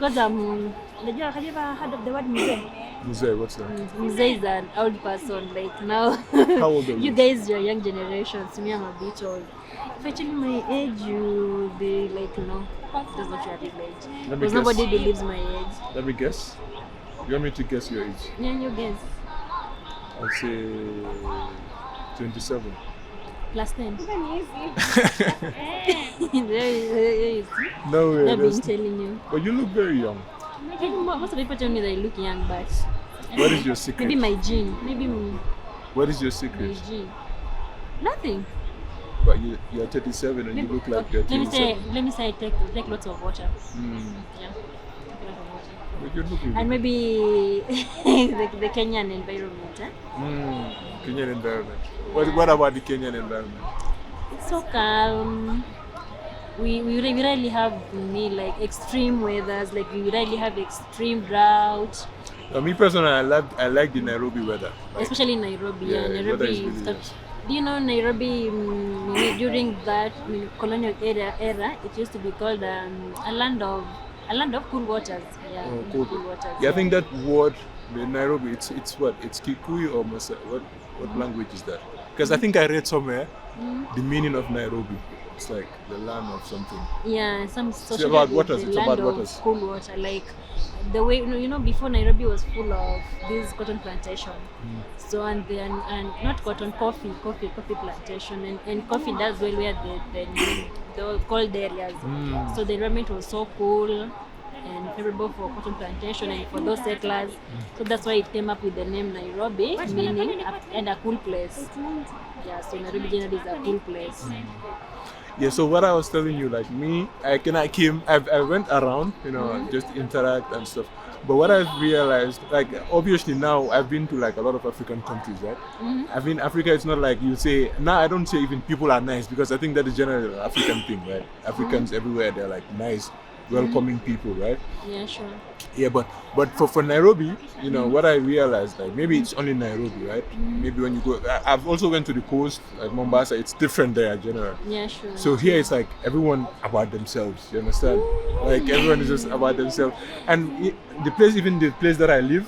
because have you ever heard of the word mzee? Mzee, what's that? Mzee is an old person. Like now, How old are you? you guys, you're young generations. Me, I'm a bit old. If I tell you my age, you'll be like, that's not your real age. Let me Because guess. nobody believes my age. Let me guess. You want me to guess your age? Yeah, you guess. I'll say 27. Plus 10. No way. I've been that's- telling you. But you look very young. Most of the people tell me that I look young, but What is your secret? maybe my gene. Maybe What is your my secret? gene. Nothing. But you're 37 and you look like you're 27. Let me say I take lots of water. Mm. Yeah. Take lots of water. But you're looking And good. maybe the Kenyan environment. Kenyan environment. What about the Kenyan environment? It's so calm. We rarely have like extreme weathers. Like we rarely have extreme drought, Me personally, I like the Nairobi weather. Like, especially in Nairobi. yeah, the weather Nairobi. is really nice. Do you know Nairobi? During that colonial era, it used to be called a land of cool waters. Yeah, Oh, cool. waters. Yeah, I think that word, the Nairobi, it's what? It's Kikuyu or Masa? What language is that? Because I think I read somewhere the meaning of Nairobi. It's like the land of something. Yeah, some social about waters, the it's land about of waters. cool water. Like the way before Nairobi was full of this cotton plantation. So and not cotton, coffee plantation and coffee does well where the cold areas. So the environment was so cool and favorable for cotton plantation and for those settlers. So that's why it came up with the name Nairobi, meaning a cool place. Yeah, so Nairobi generally is a cool place. Yeah, so what I was telling you, like me, I went around, just interact and stuff. But what I've realized, like obviously now I've been to like a lot of African countries, right? I mean, Africa, it's not like you say, now I don't say even people are nice because I think that is generally an African thing, right? Africans everywhere, they're like nice, welcoming people, right? Yeah, sure. Yeah, but for Nairobi, what I realized, like maybe it's only Nairobi, right? Maybe when you go, I've also went to the coast, like Mombasa, it's different there, generally. Yeah, sure. So here it's like everyone about themselves, you understand? Like everyone is just about themselves. And the place that I live,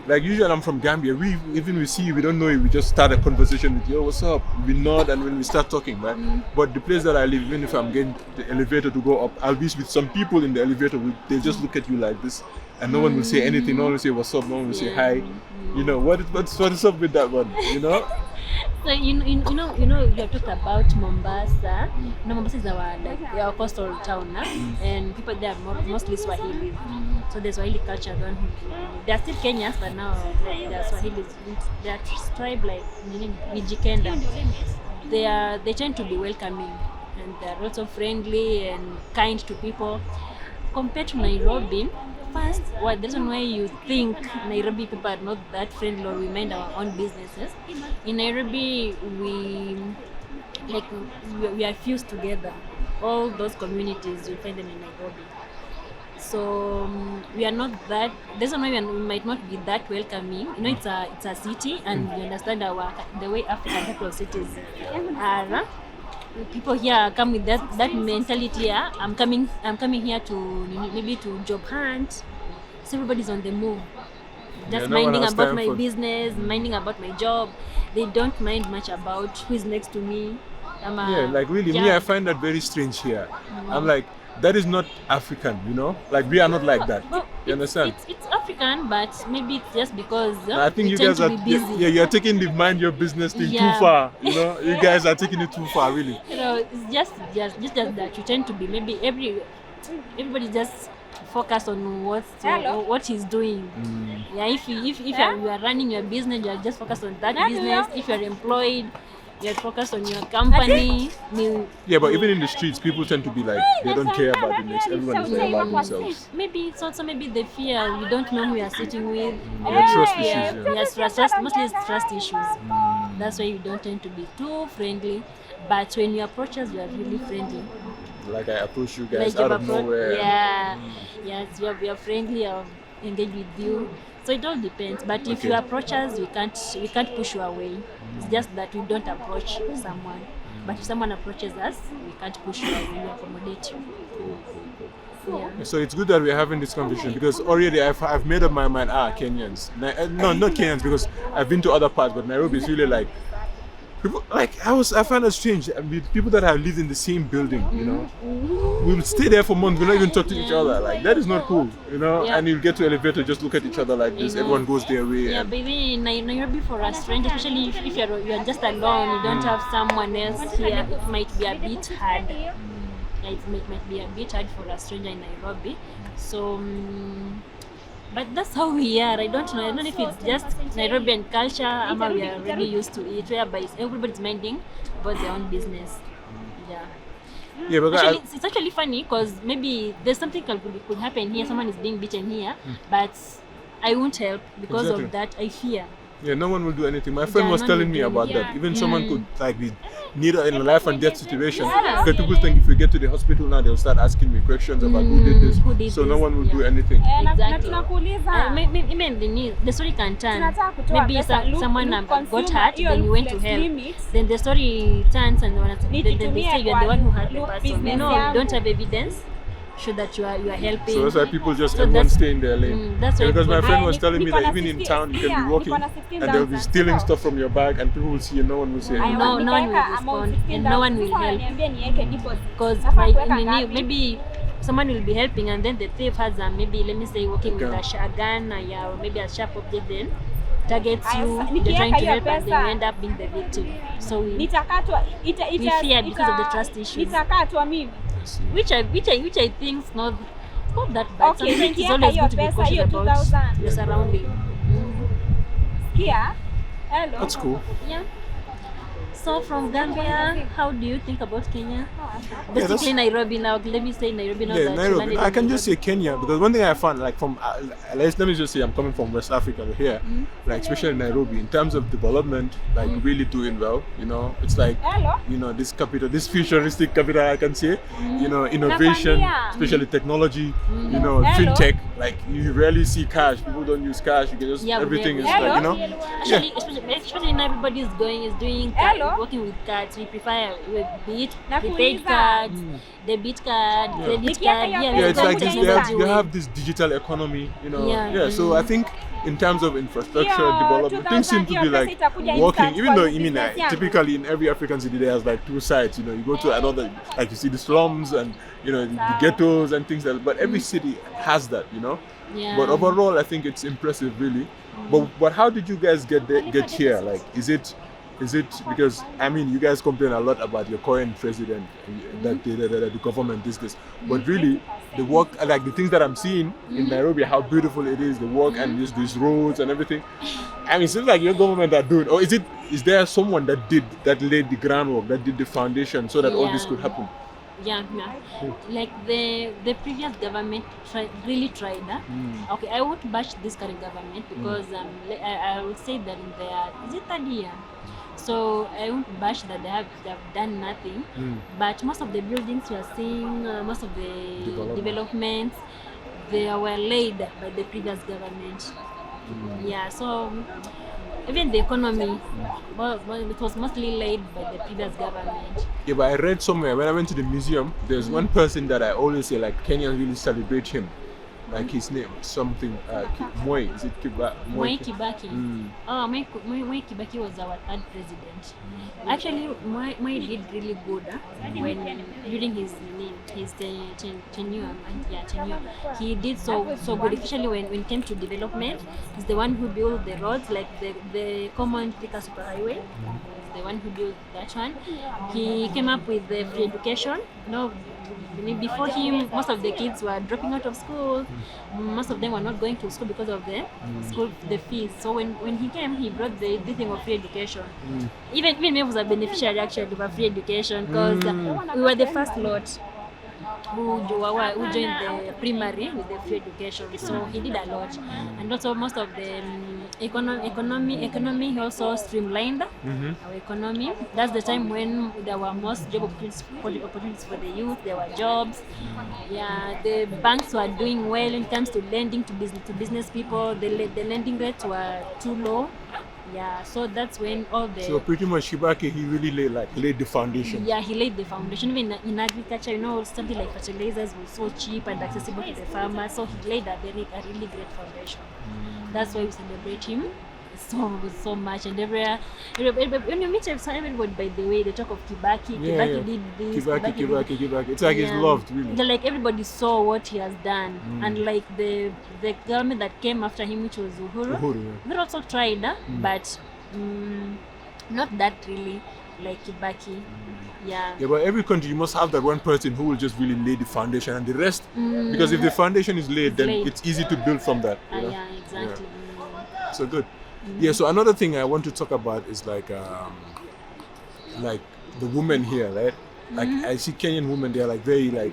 like usually I'm from Gambia, we see you, we don't know you, we just start a conversation with you, what's up? We nod and when we start talking, right? But the place that I live, even if I'm getting the elevator to go up, I'll be with some people in the elevator, they just look at you like this and no one will say anything, no one will say what's up, no one will say hi. What's up with that one, So you have talked about Mombasa. Mombasa is our coastal town, and people there are mostly Swahili. So the Swahili culture, they are still Kenyans, but now they are Swahilis. They are tribe like Mijikenda. They tend to be welcoming, and they are also friendly and kind to people. Compared to Nairobi, first, the reason why you think Nairobi people are not that friendly or we mind our own businesses, in Nairobi we are fused together. All those communities, you find them in Nairobi. So we are not that. The reason why we might not be that welcoming. It's a city, and we understand the way African capital cities are. People here come with that mentality. Yeah, I'm coming here to maybe to job hunt. So everybody's on the move, just minding about my business, minding about my job. They don't mind much about who is next to me. Me, I find that very strange here. I'm like, that is not African, like we are not like that. You understand? It's African, but maybe it's just because I think you guys are busy. You're taking the mind your business thing too far. You guys are taking it too far, really. It's just that you tend to be maybe everybody just focus on what he's doing. Yeah, if you are running your business, you are just focused on that business. If you are employed, you're focused on your company. Yeah, but even in the streets, people tend to be like, they don't care about the next. Everyone is there about themselves. Maybe it's also the fear. You don't know who you are sitting with. Trust issues. Yes, mostly it's trust issues. That's why you don't tend to be too friendly. But when you approach us, you are really friendly. Like I approach you guys out of nowhere. Yes, we are friendly. I'll engage with you. So it all depends. But if you approach us, we can't push you away. It's just that we don't approach someone. But if someone approaches us, we can't push you away. We accommodate you. Yeah. So it's good that we're having this conversation because already I've made up my mind. Kenyans. No, not Kenyans because I've been to other parts, but Nairobi is really like people. Like I find it strange. I mean, people that have lived in the same building, you know, we'll stay there for months. We'll not even talk to each other. Like that is not cool, you know. Yeah. And you'll get to elevator, just look at each other like this. Everyone goes their way. Yeah, and- but even in Nairobi for a stranger, especially if you're just alone, you don't have someone else here, it might be a bit hard. Yeah, it might be a bit hard for a stranger in Nairobi. So, but that's how we are. I don't know if it's just Nairobian culture, ama we are really used to it, whereby everybody's minding about their own business. Yeah. Yeah, but Actually, it's actually funny because maybe there's something could happen here. Someone is being beaten here, but I won't help because Exactly. of that. I fear. yeah, no one will do anything. My friend Yeah, was no one telling will me do about anything. that. Even someone could like be near in a life and death situation. Yeah. Because people think if we get to the hospital now, they'll start asking me questions about who did this. Who did So no this, one will do yeah. anything. Exactly. tunakuuliza Even the story can turn. tunataka kutoa Maybe pesa, look someone got consumer, hurt, hiyo then you went to look help. limits. Then the story turns and they Nikitumia say you are the one who hurt the look person. business No, you yangu. don't have evidence. Show that you are helping. So that's why people just So everyone that's- stay in their lane. that's why Because my people- friend was telling me Niko that na even in 60 town you can yeah, be walking niko na and they'll be 16,000 stealing so. stuff from your bag and people will see you, no one will say anything. No one will Nikaweka respond amount and no one will 16,000. help. Niambie niweke deposit. Because Nafaa kuweka ngapi? maybe someone will be helping and then the thief has maybe let me say working with gun. a gun or maybe a sharp object then targets Aya, you. sa- They're trying to nikiweka help hiyo and then you pesa. end up being the victim. So Nitakatwa We fear because of the trust issues. Nitakatwa mimi. which I think is not that bad. Okay, Sometimes it's nikiweka always hiyo good to be pesa, cautious hiyo about 2,000. your surrounding. Sikia? Hello. That's cool. Yeah. So from Gambia, how do you think about Kenya? that's- Basically Nairobi now. Let me say Nairobi now. Yeah, that you Nairobi. landed I in can just say Nairobi. Kenya because one thing I found, like from, let me just say, I'm coming from West Africa here, like especially Nairobi, in terms of development, like really doing well. You know, it's like, Hello. you know, this capital, this futuristic capital, I can say, you know, innovation, Nakwambia. especially technology, you know, Hello. fintech. Like you rarely see cash. People don't use cash. You can just Yeah, everything is rarely. like, you know. Actually, especially now everybody is doing Hello. working with cards. We prefer be it Nakuuliza. prepaid cards, debit card, credit Nikiweka card. hiyo Yeah, pesa, Yeah, it's like this, technology they way. have this digital economy, you know. Yeah. Yeah, so I think in terms of infrastructure Hiyo development, things seem to 2,000 be hiyo like pesa itakuja working. instant Even kwa though, hii I mean, business yangu. typically in every African city there has like two sides. You know, you go to another, like you see the slums and you know the ghettos and things like that. But every city has that, you know. Yeah. But overall, I think it's impressive, really. But how did you guys get here? Like, is it because I mean you guys complain a lot about your current president that the government this, but really the work, like the things that I'm seeing in Nairobi, how beautiful it is, the work and these roads and everything. I mean, it seems like your government are doing. Or is there someone that laid the groundwork, that did the foundation so that all this Yeah. could happen? Yeah. Like the previous government really tried. Okay, I won't bash this current government because I would say that in their is it third year. So I won't bash that they have done nothing. But most of the buildings we are seeing, most of the developments, they were laid by the previous government. Yeah. So even the economy, well, it was mostly laid by the previous government. Yeah, but I read somewhere when I went to the museum, there's one person that I always say like Kenyans really celebrate him. Like his name, something, Moi, is it Mwai Kibaki. Oh, Mwai Kibaki was our third president. Actually, Mwai did really good when during his tenure. He did so good, especially when it came to development. He's the one who built the roads, like the common Thika superhighway. He's the one who built that one. He came up with the free education. Before him, most of the kids were dropping out of school. Most of them were not going to school because of the fees. So when he came, he brought the thing of free education. Even me was a beneficiary actually of free education because we were the first lot who joined the primary with the free education. So he did a lot, and also most of the economy he also streamlined our economy. That's the time when there were most job opportunities for the youth. There were jobs. Yeah, the banks were doing well when it comes to lending to business people. The lending rates were too low. Yeah, so that's when all the So pretty much Kibaki, he really laid the foundation. yeah, he laid the foundation. Even in agriculture, something like fertilizers was so cheap and accessible to the farmer. So he laid a really great foundation. That's why we celebrate him so much. And when you meet everybody, by the way, they talk of Kibaki. Kibaki did this. Kibaki. It's like he's loved, really. Like everybody saw what he has done, and like the government that came after him, which was Uhuru, they also tried, but not that really like Kibaki. Yeah, but every country you must have that one person who will just really lay the foundation, and the rest, because if the foundation is laid, then it's easy to build from that. Yeah, exactly. Yeah. So good. Yeah. So another thing I want to talk about is like the women here, right? Like I see Kenyan women, they're like very like,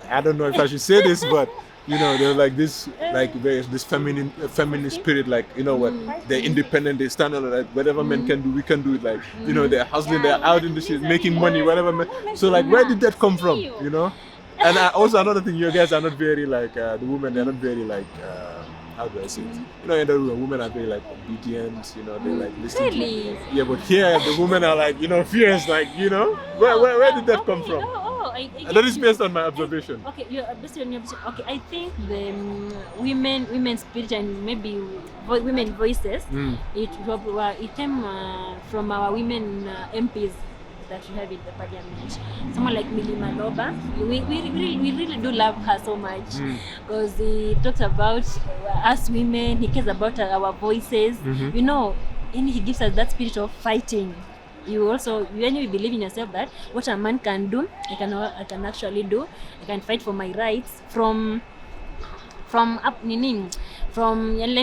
I don't know if I should say this, but they're like this, like this feminine spirit, like what, they're independent, they stand on like whatever men can do, we can do it, like they're hustling, they're out in the street making money, whatever men. So like where did that come from, And also another thing, you guys are not very like the women, they're not very like how do I say it? In the women are very like obedient, they like listening. Really? Yeah, but here the women are like fierce, like where did that come from? And that is based on my observation. Okay, based on your observation. Okay, I think the women's spirit and maybe women voices. It came from our women MPs that we have in the parliament. Someone like Milima Loba, we really do love her so much because he talks about us women. He cares about our voices. And he gives us that spirit of fighting. You also, when you believe in yourself that what a man can do, I can actually do. I can fight for my rights from let me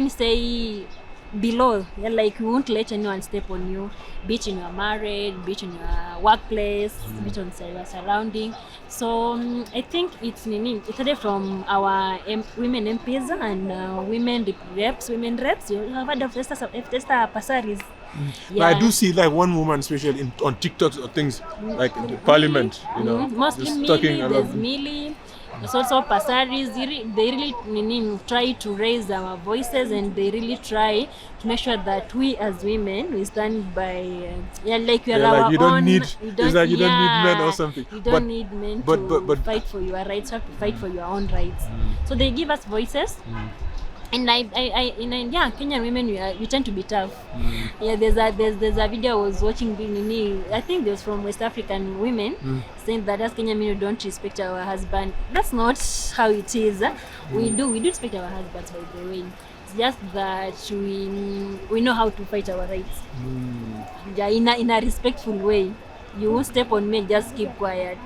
say below. Like you won't let anyone step on you, be it in your marriage, be it in your workplace, be it on your surrounding. So I think it started from our women MPs and women reps. You have heard of Esther Passaris? Yeah. I do see like one woman, especially on TikToks or things like in the parliament, Mostly just Millie, talking a lot. there's Millie. There's also Passaris. They really try to raise our voices, and they really try to make sure that we as women we stand by. Like we are our you don't own. Need. It's like you don't need men or something. You don't need men to fight for your rights. You have to fight for your own rights. So they give us voices. And Kenyan women we tend to be tough. Yeah, there's a video I was watching. I think it was from West African women saying that as Kenyan women don't respect our husband. That's not how it is. We do respect our husbands, by the way. It's just that we know how to fight our rights. Yeah, in a respectful way. You won't step on me, just keep quiet.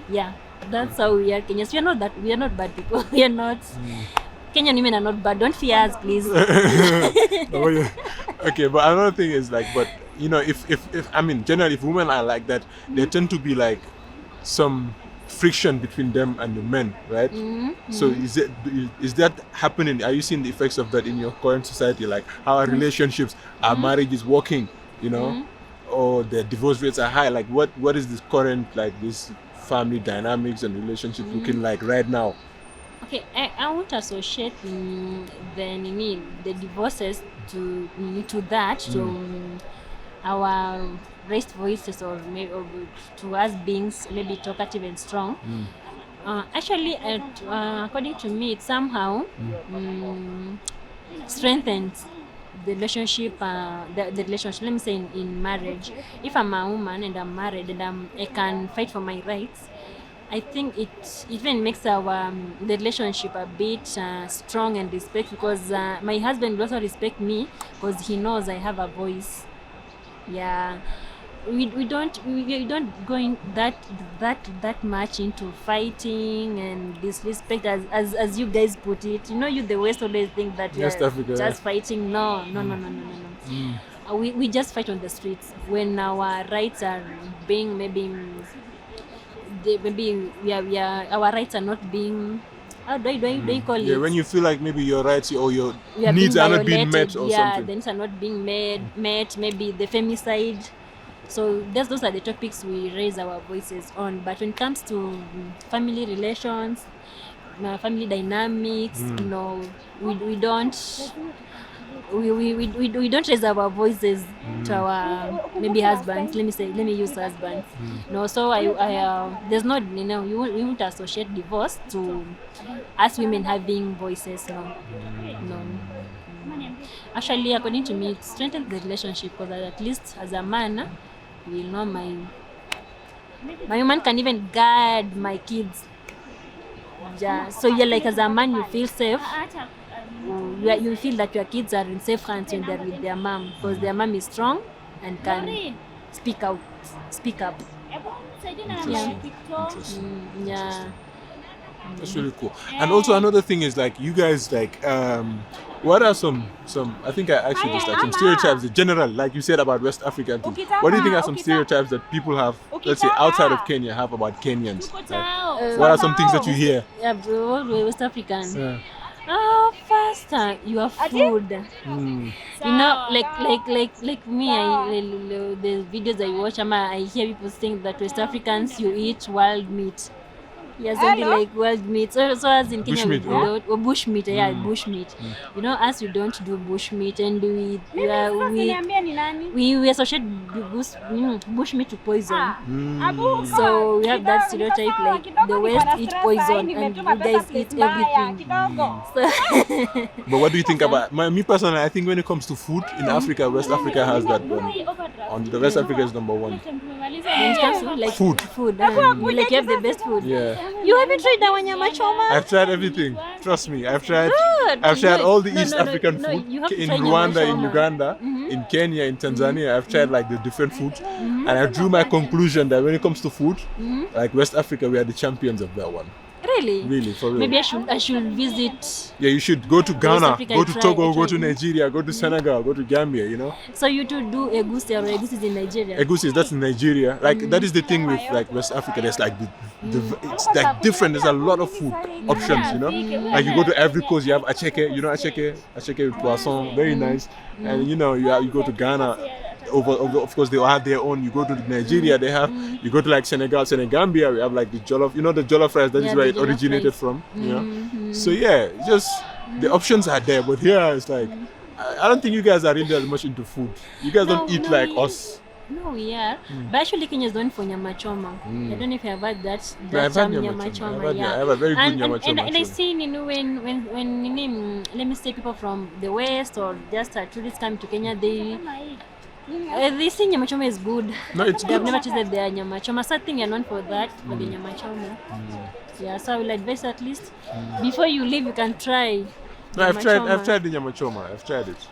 Yeah, that's how we are Kenyans. We are not bad people. We are not. Kenyan women are not bad. Don't fear us, please. Okay, but another thing is like, but if I mean, generally, if women are like that, there tend to be like some friction between them and the men, right? So is that happening? Are you seeing the effects of that in your current society? Like how our relationships, our marriage is working, or the divorce rates are high? Like what is this current like this family dynamics and relationships looking like right now? Okay, I won't associate the divorces to that, to our raised voices or to us being maybe talkative and strong. Actually, according to me, it somehow strengthens the relationship. The relationship. Let me say in marriage. If I'm a woman and I'm married and I can fight for my rights, I think it even makes our the relationship a bit strong and respect, because my husband will also respect me because he knows I have a voice. Yeah, we don't go in that much into fighting and disrespect as you guys put it. You the West always think that we are just fighting. No. We just fight on the streets when our rights are being our rights are not being, how do you call it? Yeah, when you feel like maybe your rights or your needs are not being met or something. The needs are not being met, maybe the femicide. So those are the topics we raise our voices on. But when it comes to family relations, family dynamics, we don't we don't raise our voices to our maybe husbands. Let me use husbands. No, so there's not, we won't associate divorce to us women having voices. No. Actually, according to me, it strengthens the relationship because at least as a man, you know, my woman can even guard my kids. Yeah. So you're like, as a man, you feel safe. You feel that your kids are in safe hands when they're with their mom, because their mom is strong and can speak up. Yeah. That's really cool. And also another thing is like you guys like what are some I think I actually just like some stereotypes in general, like you said about West African things. What do you think are some stereotypes that people have, let's say outside of Kenya, have about Kenyans? Like, what are some things that you hear? Yeah, bro, we're West African. Yeah. First, your food. You know, like me, the videos I watch, I hear people saying that West Africans, you eat wild meat. Yes, only like wild meat. So as in Kenya, Bush meat, or bush meat, bush meat. You know, as we don't do bush meat, and we associate bush meat to poison. So we have that stereotype, like the West eat poison and you guys eat everything. But what do you think about me personally? I think when it comes to food in Africa, West Africa has that one. On the West Africa is number one. When it comes to like Food. Like you have the best food. Yeah. You haven't tried the nyama choma? I've tried everything. Trust me. I've tried all the East African food in Rwanda, in Uganda, in Kenya, in Tanzania. I've tried like the different foods, and I drew my conclusion that when it comes to food, like West Africa, we are the champions of that one. Really, for real. Maybe I should visit. Yeah, you should go to Ghana, Africa, go to Togo, go try. to Nigeria, go to Senegal, go to Gambia, you know. So you to do egusi, or egusi is in Nigeria? Egusi, that's in Nigeria. Like that is the thing with like West Africa. There's like it's like different. There's a lot of food options, you know. Like you go to Ivory Coast, you have acheke, you know acheke with poisson, very nice. And you know you go to Ghana. Of course, they all have their own. You go to Nigeria, they have. You go to like Senegambia, we have like the jollof. You know the jollof rice. That is where it originated from. You know. So yeah, just the options are there. But here it's like, I don't think you guys are really that much into food. You guys don't eat like us. No, we are. But actually, Kenya is known for nyama choma. I don't know if you have heard that. I've had nyama choma. I have a very good nyama choma. And I see, when let me say people from the West or just tourists come to Kenya, they say nyama choma is good. No, it's They've good. never tasted their nyama choma. So I think you're known for that, for the nyama choma. Yeah, so I will advise at least before you leave, you can try. No, I've tried the nyama choma. I've tried it.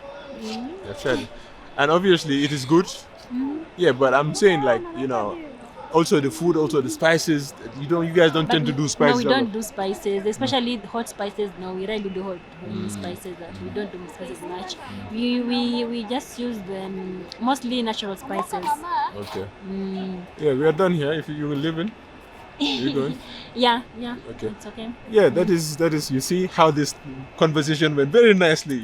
I've tried it, and obviously it is good. Yeah, but I'm saying like also the food, also the spices. You guys don't tend to do spices. No, we don't do spices, especially hot spices. No, we rarely do hot spices. We don't do spices much. We just use mostly natural spices. Okay. Yeah, we are done here. If you will live in, you going? Yeah. Okay. It's okay. Yeah, that is. You see how this conversation went very nicely.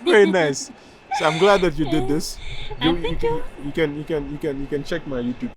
Very nice. So I'm glad that you did this. Thank you. You can check my YouTube.